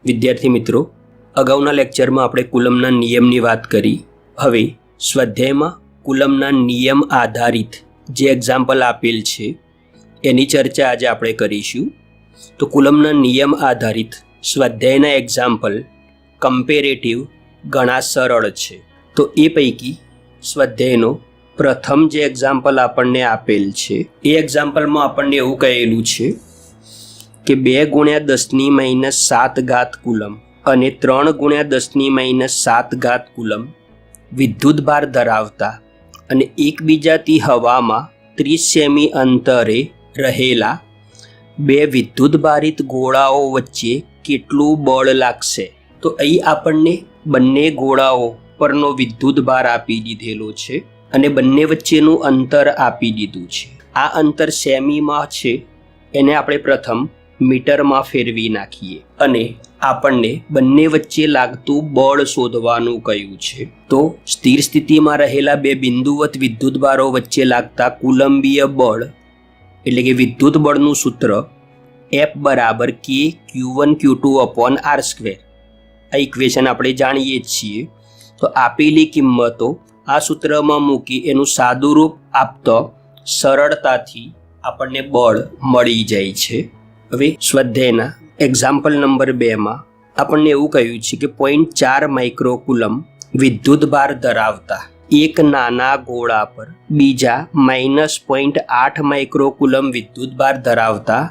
વિદ્યાર્થી મિત્રો, અગાઉના લેક્ચરમાં આપણે કુલમના નિયમની વાત કરી. હવે સ્વાધ્યાયમાં કુલમના નિયમ આધારિત જે એક્ઝામ્પલ આપેલ છે એની ચર્ચા આજે આપણે કરીશું. તો કુલમના નિયમ આધારિત સ્વાધ્યાયના એક્ઝામ્પલ કમ્પેરેટિવ ઘણા સરળ છે. તો એ પૈકી સ્વાધ્યાયનો પ્રથમ જે એક્ઝામ્પલ આપણને આપેલ છે એ એક્ઝામ્પલમાં આપણને એવું કહેલું છે કે 2 × 10⁻7 કુલમ અને 3 × 10⁻7 કુલમ વિદ્યુતભાર ધરાવતા અને એકબીજાથી હવામાં 30 સેમી અંતરે રહેલા 2 વિદ્યુતભારિત ગોળાઓ વચ્ચે કેટલું બળ લાગશે. તો અહીં આપણને બંને ગોળાઓ પરનો વિદ્યુતભાર આપી દીધેલો છે અને બંને વચ્ચેનું અંતર આપી દીધું છે. આ અંતર સેમીમાં છે, એને આપણે પ્રથમ મીટરમાં ફેરવી નાખીએ અને આપણને બંને વચ્ચે લાગતું બળ શોધવાનું કહ્યું છે. તો સ્થિર સ્થિતિમાં રહેલા 2 બિંદુવત વિદ્યુતભારો વચ્ચે લાગતા કુલંબીય બળ એટલે કે વિદ્યુત બળનું સૂત્ર F = K Q1 Q2/r². આ ઇક્વેશન આપણે જાણીએ જ છીએ. તો આપેલી કિંમતો આ સૂત્રમાં મૂકી એનું સાદું રૂપ આપતો સરળતાથી આપણને બળ મળી જાય છે. હવે સ્વાધ્યાયના એક્ઝામ્પલ નંબર 2માં આપણને એવું કહ્યું છે કે 0.4 માઇક્રોકુલમ વિદ્યુતભાર ધરાવતા એક નાના ગોળા પર બીજા -0.8 માઇક્રોકુલમ વિદ્યુતભાર ધરાવતા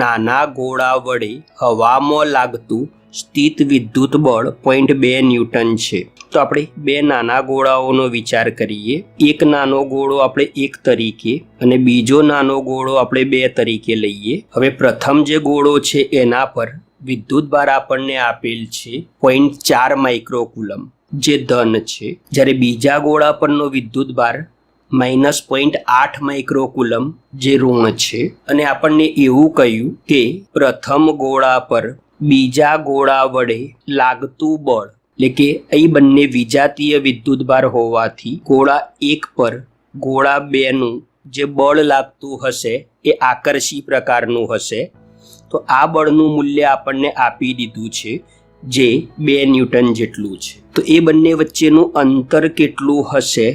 નાના ગોળા વડે હવામાં લાગતું સ્થિત વિદ્યુત બળ 0.2 ન્યૂટન છે. તો આપણે 2 નાના ગોળાઓનો વિચાર કરીએ. એક નાનો ગોળો આપણે 1 તરીકે અને બીજો નાનો ગોળો આપણે 2 તરીકે લઈએ. હવે પ્રથમ જે ગોળો છે એના પર વિદ્યુતભાર આપણને આપેલ છે 0.4 માઇક્રોકુલમ જે ધન છે, જ્યારે બીજા ગોળા પરનો વિદ્યુતભાર -0.8 માઇક્રોકુલમ જે ઋણ છે. અને આપણને એવું કહ્યું કે પ્રથમ ગોળા પર બીજા ગોળા વડે લાગતું બળ એટલે કે અહીં બંને વિજાતીય વિદ્યુતભાર હોવાથી ગોળા 1 પર ગોળા 2નું જે બળ લાગતું હશે એ આકર્ષી પ્રકારનું હશે. તો આ બળનું મૂલ્ય આપણને આપી દીધું છે જે 2 ન્યૂટન જેટલું છે. તો એ બંને વચ્ચેનું અંતર કેટલું હશે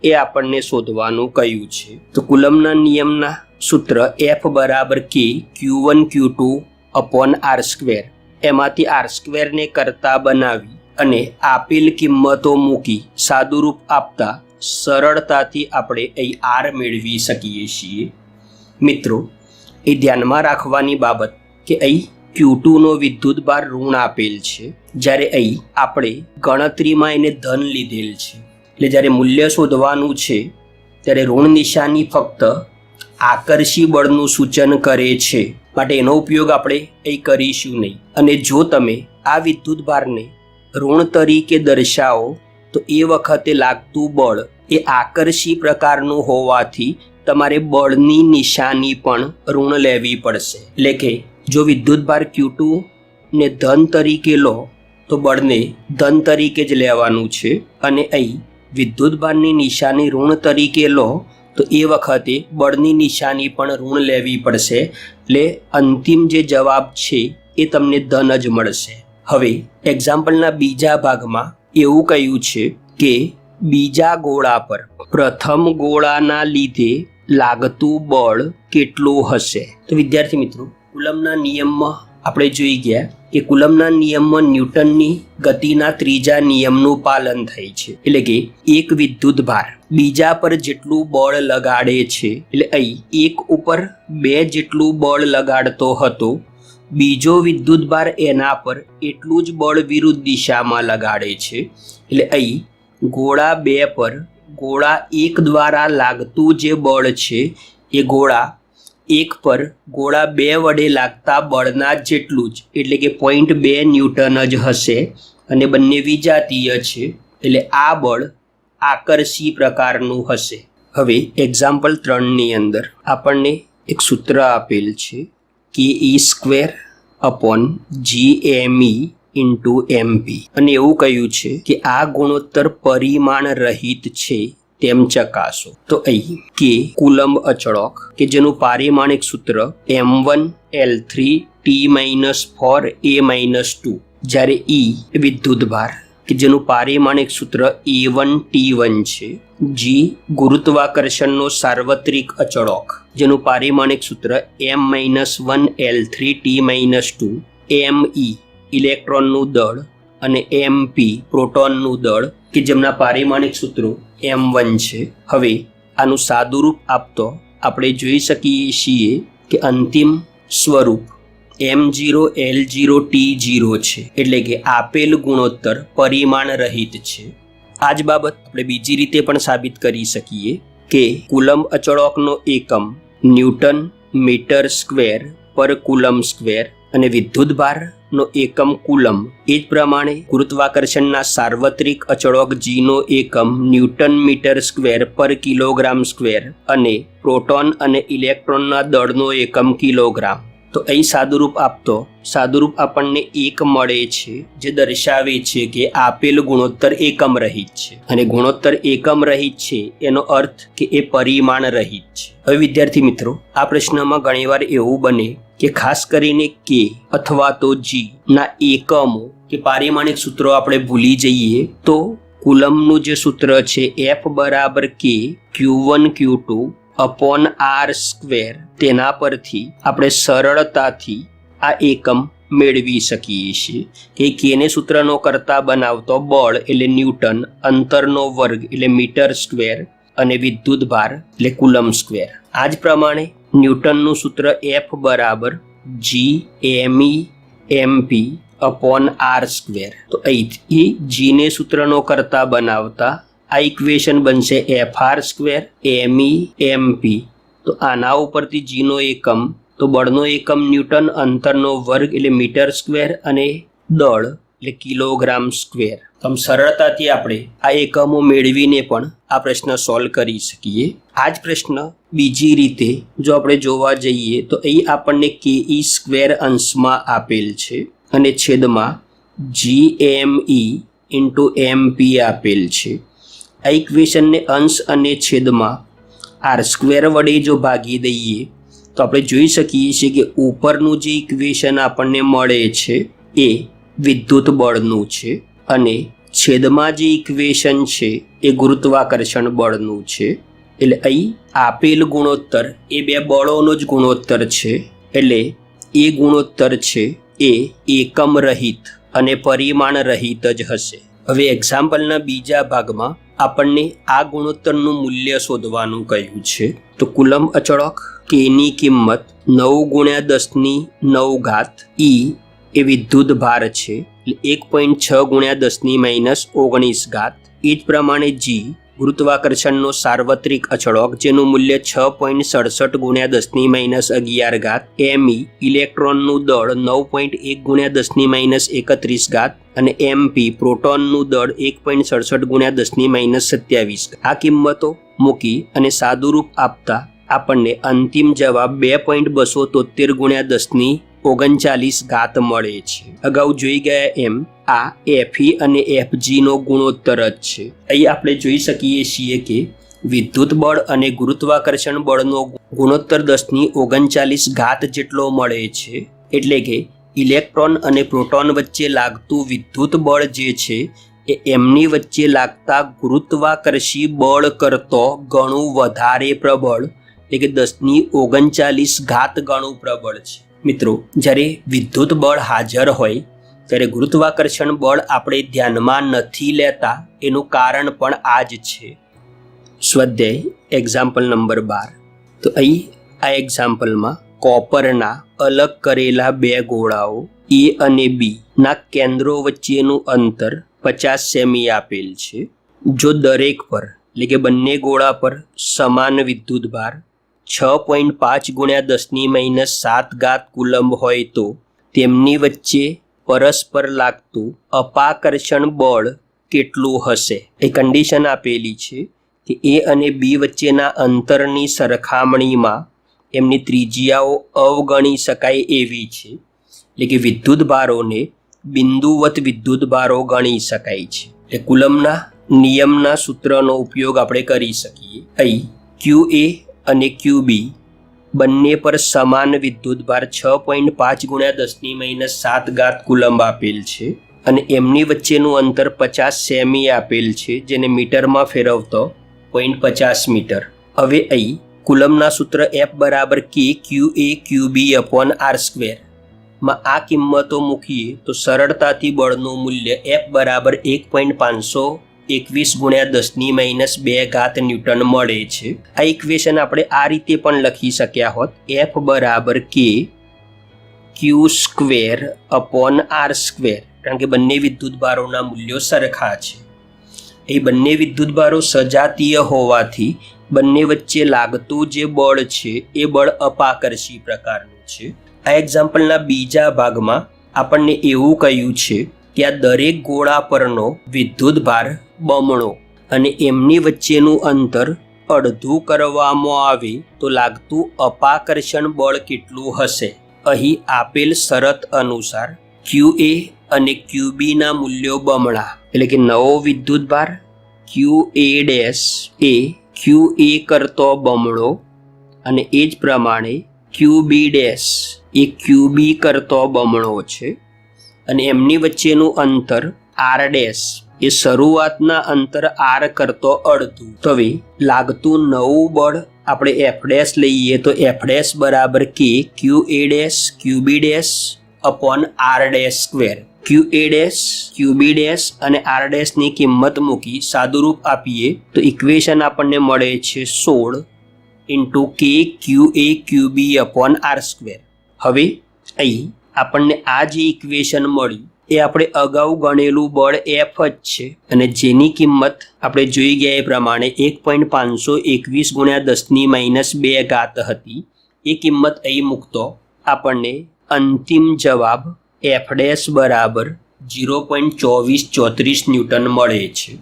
એ આપણને શોધવાનું કહ્યું છે. તો કુલમના નિયમના સૂત્ર F = K Q1 Q2/r². એમાંથી r² ને કરતા બનાવી અને આપેલ કિંમતો મૂકી સાદું રૂપ આપતા સરળતાથી આપણે અહીં r મેળવી શકીએ છીએ. મિત્રો, એ ધ્યાનમાં રાખવાની બાબત કે અહીં Q2નો વિદ્યુતભાર ઋણ આપેલ છે, જ્યારે અહીં આપણે ગણતરીમાં એને ધન લીધેલ છે. એટલે જ્યારે મૂલ્ય શોધવાનું છે ત્યારે ઋણ નિશાની ફક્ત આકર્ષી બળનું સૂચન કરે છે, માટે એનો ઉપયોગ આપણે અહીં કરીશું નહીં. અને જો તમે આ વિદ્યુતભારને ઋણ તરીકે દર્શાવો તો એ વખતે લાગતું બળ એ આકર્ષી પ્રકારનું હોવાથી તમારે બળની નિશાની પણ ઋણ લેવી પડશે. એટલે કે જો વિદ્યુતભાર Q2 ને ધન તરીકે લો તો બળને ધન તરીકે જ લેવાનું છે, અને અહીં વિદ્યુતભારની નિશાની ઋણ તરીકે લો તો એ વખતે બળની નિશાની પણ ઋણ લેવી પડશે. એટલે અંતિમ જે જવાબ છે એ તમને ધન જ મળશે. હવે એક્ઝામ્પલના બીજા ભાગમાં એવું કહ્યું છે કે બીજા ગોળા પર પ્રથમ ગોળાના લીધે લાગતું બળ કેટલું હશે. તો વિદ્યાર્થી મિત્રો, કુલમના નિયમમાં આપણે જોઈ ગયા કે કુલમના નિયમમાં ન્યૂટનની ગતિના ત્રીજા નિયમનું પાલન થાય છે. એટલે કે એક વિદ્યુતભાર બીજા પર જેટલું બળ લગાડે છે, એટલે અહીં 1 ઉપર 2 જેટલું બળ લગાડતો હતો, બીજો વિદ્યુતભાર એના પર એટલું જ બળ વિરુદ્ધ દિશામાં લગાડે છે. એટલે અહીં ગોળા 2 પર ગોળા 1 દ્વારા લાગતું જે બળ છે એ ગોળા 1 પર ગોળા 2 વડે લાગતા બળના જેટલું જ એટલે કે 0.2 ન્યૂટન જ હશે. અને બંને વિજાતીય છે એટલે આ બળ આકર્ષી પ્રકારનું હશે. હવે એક્ઝામ્પલ 3ની અંદર આપણને એક સૂત્ર આપેલ છે Ke/Gme/mp અને એવું કહ્યું છે કે આ ગુણોત્તર પરિમાણ રહિત છે તેમ ચકાસો. તો અહીં કે કુલંબ અચળક કે જેનું પારિમાણિક સૂત્ર m1 L3 T-4 A-2 જ્યારે E એ વિદ્યુતભાર કે જેનું પારિમાણિક સૂત્ર A1T1 છે. G ગુરુત્વાકર્ષણનો સાર્વત્રિક અચળાંક જેનું પારિમાણિક સૂત્ર M-1L3T-2. Me ઇલેક્ટ્રોનનું દળ અને Mp પ્રોટોનનું દળ કે જેમના પારિમાણિક સૂત્રો M1 છે. હવે આનું સાદુરૂપ આપતો આપણે જોઈ શકીએ છીએ કે અંતિમ સ્વરૂપ M0L0T0 છે, એટલે કે આપેલ ગુણોત્તર પરિમાણ રહિત છે. આ જ બાબત આપણે બીજી રીતે પણ સાબિત કરી શકીએ કે કુલમ્બ અચળાંકનો એકમ ન્યૂટન મીટર સ્ક્વેર પર કુલમ્બ સ્ક્વેર અને વિદ્યુતભારનો એકમ કુલમ્બ. એ જ પ્રમાણે ગુરુત્વાકર્ષણના સાર્વત્રિક અચળાંક Gનો એકમ ન્યૂટન મીટર સ્ક્વેર પર કિલોગ્રામ સ્ક્વેર અને પ્રોટોન અને ઇલેક્ટ્રોનના દળનો એકમ કિલોગ્રામ. તો અહીં સાદુરૂપ આપણને 1 મળે છે, જે દર્શાવે છે કે આપેલ ગુણોત્તર એકમ રહિત છે. અને ગુણોત્તર એકમ રહિત છે એનો અર્થ કે એ પરિમાણ રહિત છે. હવે વિદ્યાર્થી મિત્રો, આ પ્રશ્નમાં ઘણીવાર એવું બને કે ખાસ કરીને K અથવા તો G ના એકમો કે પારિમાણિક સૂત્રો આપણે ભૂલી જઈએ તો કુલમ્બનું જે સૂત્ર છે F બરાબર K Q1 Q2 upon R square, તેના પરથી આપણે સરળતાથી આ એકમ મેળવી શકીએ છીએ કે કેને સૂત્રનો કરતા બનાવતો બળ એટલે ન્યૂટન, અંતરનો વર્ગ એટલે મીટર સ્ક્વેર અને વિદ્યુતભાર એટલે કુલમ્બ સ્ક્વેર. આ જ પ્રમાણે ન્યૂટનનું સૂત્ર F બરાબર G me mp upon R square. તો અહીંથી Gને સૂત્રનો કરતા બનાવતા આ ઇક્વેશન બનશે FR સ્ક્વેર me mp. તો આના ઉપરથી Gનો એકમ તો બળનો એકમ ન્યૂટન, અંતરનો વર્ગ એટલે મીટર સ્ક્વેર અને દળ એટલે કિલોગ્રામ સ્ક્વેર. આમ સરળતાથી આપણે આ એકમો મેળવીને પણ આ પ્રશ્ન સોલ્વ કરી શકીએ. આ જ પ્રશ્ન બીજી રીતે જો આપણે જોવા જઈએ તો અહીં આપણને KE સ્ક્વેર અંશમાં આપેલ છે અને છેદમાં GME ઇન્ટુ MP આપેલ છે. આ ઇક્વેશનને અંશ અને છેદમાં R સ્ક્વેર વડે જો ભાગી દઈએ તો આપણે જોઈ શકીએ છીએ કે ઉપરનું જે ઇક્વેશન આપણને મળે છે એ વિદ્યુત બળનું છે અને છેદમાં જે ઇક્વેશન છે એ ગુરુત્વાકર્ષણ બળનું છે. એટલે અહીં આપેલ ગુણોત્તર એ બે બળોનો જ ગુણોત્તર છે, એટલે એ ગુણોત્તર છે એ એકમ રહિત અને પરિમાણ રહિત જ હશે. હવે એક્ઝામ્પલના બીજા ભાગમાં આપણને આ ગુણોત્તરનું મૂલ્ય શોધવાનું કહ્યું છે. તો કુલમ્બ અચળાંક Kની કિંમત 9 × 10⁹ E એ વિદ્યુત ભાર છે એટલે 1.6 × 10⁻19. એ જ પ્રમાણે G ગુરુત્વાકર્ષણનો સાર્વત્રિક અચળાંક જેનું મૂલ્ય 6.67 × 10⁻11. Me ઇલેક્ટ્રોનનું દળ 9.1 × 10⁻31 અને MP પ્રોટોનનું દળ 1.67 × 10⁻27. આ કિંમતો મૂકી અને સાદુરૂપ આપતા આપણને અંતિમ જવાબ 2.273 × 10⁻39 મળે છે. અગાઉ જોઈ ગયા એમ આ FE અને FG નો ગુણોત્તર જ છે. અહીં આપણે જોઈ શકીએ છીએ કે વિદ્યુત બળ અને ગુરુત્વાકર્ષણ બળનો ગુણોત્તર 10⁻39 જેટલો મળે છે. એટલે કે ઇલેક્ટ્રોન અને પ્રોટોન વચ્ચે લાગતું વિદ્યુત બળ જે છે એ એમની વચ્ચે લાગતા ગુરુત્વાકર્ષી બળ કરતો ઘણું વધારે પ્રબળ, એટલે કે 10⁻39 ગણું પ્રબળ છે. મિત્રો, જ્યારે વિદ્યુત બળ હાજર હોય ત્યારે ગુરુત્વાકર્ષણ બળ આપણે ધ્યાનમાં નથી લેતા, એનું કારણ પણ આ જ છે. સ્વાધ્યાય એક્ઝામ્પલ નંબર 12. તો અહીં આ એક્ઝામ્પલમાં કોપરના અલગ કરેલા બે ગોળાઓ A અને B ના કેન્દ્રો વચ્ચેનું અંતર 50 સેમી આપેલ છે. જો દરેક પર એટલે કે બંને ગોળા પર સમાન વિદ્યુતભાર 6.5 × 10⁻7 કુલમ્બ હોય તો તેમની વચ્ચે પરસ્પર લાગતું અપાકર્ષણ બળ કેટલું હશે? એ કન્ડિશન આપેલી છે કે A અને B વચ્ચેના અંતરની સરખામણીમાં એમની ત્રિજ્યાઓ અવગણી શકાય એવી છે, એટલે કે વિદ્યુતભારોને બિંદુવત વિદ્યુતભારો ગણી શકાય છે. એટલે કુલમ્બના નિયમના સૂત્રનો ઉપયોગ આપણે કરી શકીએ. અહીં QA અને QB બંને પર સમાન વિદ્યુતભાર 6.5 × 10⁻7 કુલમ્બ આપેલ છે અને એમની વચ્ચેનું અંતર 50 સેમી આપેલ છે, જેને મીટરમાં ફેરવતો 0.50 મીટર. હવે અહીં કુલમના સૂત્ર F = K QA QB/r² માં આ કિંમતો મૂકીએ તો સરળતાથી બળનું મૂલ્ય F = 1.521 × 10⁻2 ન્યૂટન મળે છે. આ ઇક્વેશન આપણે આ રીતે પણ લખી શક્યા હોત, F = K Q²/r², કારણ કે બંને વિદ્યુતભારોના મૂલ્યો સરખા છે. એ બંને વિદ્યુતભારો સજાતીય હોવાથી બંને વચ્ચે લાગતું જે બળ છે એ બળ અપાકર્ષી પ્રકારનું છે. આ એક્ઝામ્પલના બીજા ભાગમાં આપણને એવું કહ્યું છે કે આ દરેક ગોળા પરનો વિદ્યુતભાર બમણો અને એમની વચ્ચેનું અંતર અડધું કરવામાં આવે તો લાગતું અપાકર્ષણ બળ કેટલું હશે. અહીં આપેલ શરત અનુસાર QA અને QBના મૂલ્યો બમણા, એટલે કે નવો વિદ્યુતભાર QA' એ QA કરતો બમણો અને એ જ પ્રમાણે QB' એ QB કરતો બમણો છે અને એમની વચ્ચેનું અંતર R' એ શરૂઆતના અંતર R કરતો અડધું. તો હવે લાગતું નવું બળ આપણે F' લઈએ તો F' = K QA' QB'/r². QA', QB' અને R' ની કિંમત મૂકી સાદુરૂપ આપીએ તો ઇક્વેશન આપણને મળે છે 16 × K QA QB/r². હવે અહીં આપણને આ જે ઇક્વેશન મળ્યું એ આપણે અગાઉ ગણેલું બળ F જ છે અને જેની કિંમત આપણે જોઈ ગયા એ પ્રમાણે 1.521 × 10⁻2 હતી. એ કિંમત અહીં મૂકતો આપણને અંતિમ જવાબ F' = 0.2434 ન્યૂટન મળે છે.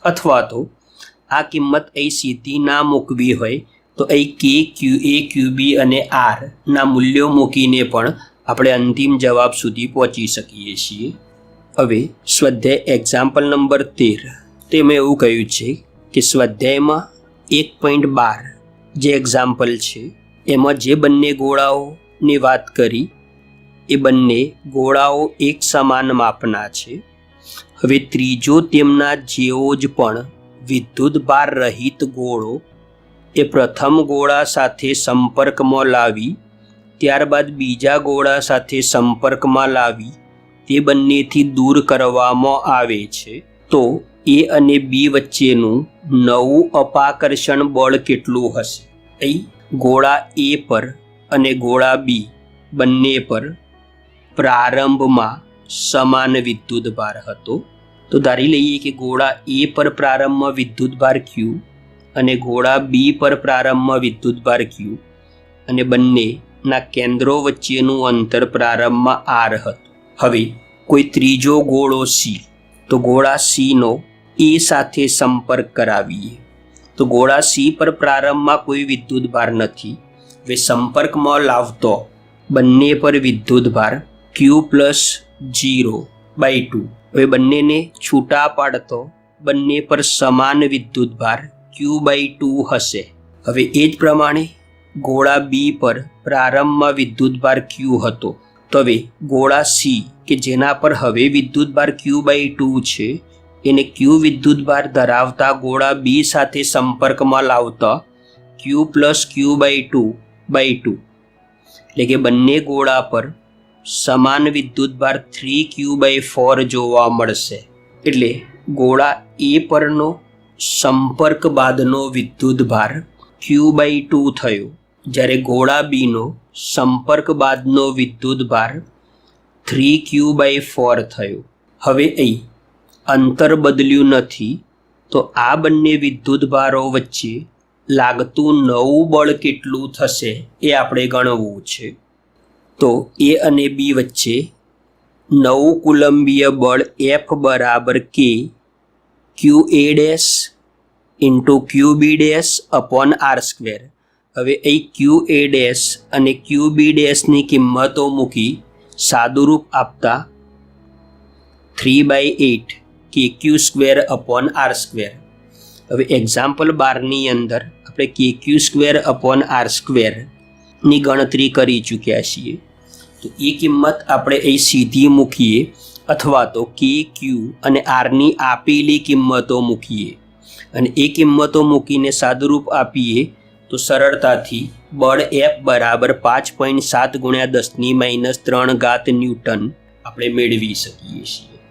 અથવા તો આ કિંમત અહીં સીધી ના મૂકવી હોય તો અહીં K QA QB અને R ના મૂલ્યો મૂકીને પણ આપણે અંતિમ જવાબ સુધી પહોંચી શકીએ છીએ. હવે સ્વાધ્યાય એક્ઝામ્પલ નંબર 13 તેમાં એવું કહ્યું છે કે સ્વાધ્યાયમાં 1.12 જે એક્ઝામ્પલ છે એમાં જે બંને ગોળાઓની વાત કરી એ બંને ગોળાઓ એક સમાન માપના છે. હવે ત્રીજો તેમના જેવો જ પણ વિદ્યુતભાર રહિત ગોળો એ પ્રથમ ગોળા સાથે સંપર્કમાં લાવી ત્યારબાદ બીજા ગોળા સાથે સંપર્કમાં લાવી તે બંનેથી દૂર કરવામાં આવે છે. તો A અને B વચ્ચેનું નવું અપાકર્ષણ બળ કેટલું હશે. અહીં ગોળા A પર અને ગોળા B બંને પર પ્રારંભમાં સમાન વિદ્યુતભાર હતો. તો ધારી લઈએ કે ગોળા A પર પ્રારંભમાં વિદ્યુતભાર Q અને ગોળા B પર પ્રારંભમાં વિદ્યુતભાર Q અને બંનેના કેન્દ્રો વચ્ચેનું અંતર પ્રારંભમાં R હતું. હવે કોઈ ત્રીજો ગોળો C, તો ગોળા C નો A સાથે સંપર્ક કરાવીએ તો ગોળા C પર પ્રારંભમાં કોઈ વિદ્યુતભાર નથી. હવે સંપર્કમાં લાવતો બંને પર વિદ્યુતભાર Q+0/2. હવે બંનેને છૂટા પાડતો બંને પર સમાન વિદ્યુતભાર Q/2 હશે. હવે એ જ પ્રમાણે ગોળા B પર પ્રારંભમાં વિદ્યુતભાર Q હતો. તો હવે ગોળા C કે જેના પર હવે વિદ્યુતભાર Q/2 છે એને Q વિદ્યુતભાર ધરાવતા ગોળા B સાથે સંપર્કમાં લાવતા Q+Q/2/2, એટલે કે બંને ગોળા પર સમાન વિદ્યુતભાર 3Q/4 જોવા મળશે. એટલે ગોળા A પરનો સંપર્ક બાદનો વિદ્યુતભાર Q/2 થયો, જ્યારે ગોળા B નો સંપર્ક બાદનો વિદ્યુતભાર 3Q/4 થયો. હવે અહીં અંતર બદલ્યું નથી તો આ બંને વિદ્યુતભારો વચ્ચે લાગતું નવું બળ કેટલું થશે એ આપણે ગણવું છે. તો A અને B વચ્ચે નવું કુલંબીય બળ F = K QA' × QB'/r². હવે અહીં QA' અને QB' ની કિંમતો મૂકી સાદુરૂપ આપતા 3/8 KQ²/r². હવે એક્ઝામ્પલ 12ની અંદર આપણે KQ²/r² ની ગણતરી કરી ચૂક્યા છીએ. તો એ કિંમત આપણે અહીં સીધી મૂકીએ અથવા તો કે ક્યુ અને આરની આપેલી કિંમતો મૂકીએ અને એ કિંમતો મૂકીને સાદુરૂપ આપીએ તો સરળતાથી બળ F બરાબર 5.7 × 10⁻³ ન્યૂટન આપણે મેળવી શકીએ છીએ.